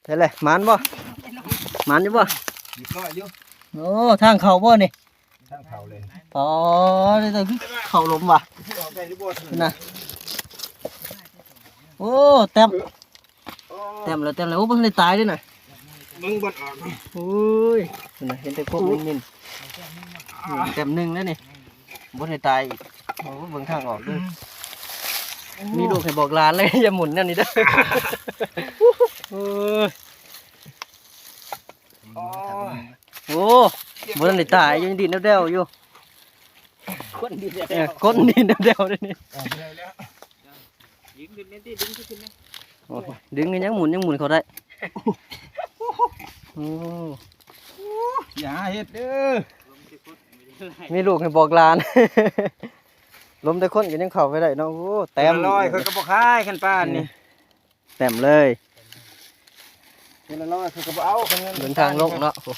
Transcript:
ได้เลยหมันบ่หมันอยู่บ่ หยิบน้อยอยู่ โอ้ทางเขาบ่นี่ ทางเขาเลย อ๋อนี่ตัวคือเขาลมว่ะ ออกได้หรือบ่ นี่นะโอ้เต็มแล้วโอ้เพิ่งได้ตายด้วยน่ะ มึงบ่ออก โอ้ยนี่นะเห็นแต่พวกนิ่มๆเต็มหนึ่งแล้วนี่บ่ได้ตายอีกโอ้เบิ่งทางออกด้วยมีลูกให้บอกหลานเลย อย่าหมุนนั่นนี่เด้อโอ้ยโอ้บ่ได้ตายยังดินเดวๆอยู่ คนดีเด้อ ก้นดินเดวๆด้วยนี่ ออกได้แล้ว ยิงขึ้นนี่ติดึงขึ้นนะ โอ้ยดึงยังหมุนเขาได้โอ้ อย่าเฮ็ดเด้อ มีลูกให้บอกหลาน ล้มแต่คนก็ยังเข้าไปได้เนาะโอ้เต็ม ร้อยเขาก็บ่คายคันป้านนี่ เต็มเลย เงินละร้อยเขาก็บ่เอาคันเงิน เดินทางลงเนาะโอ้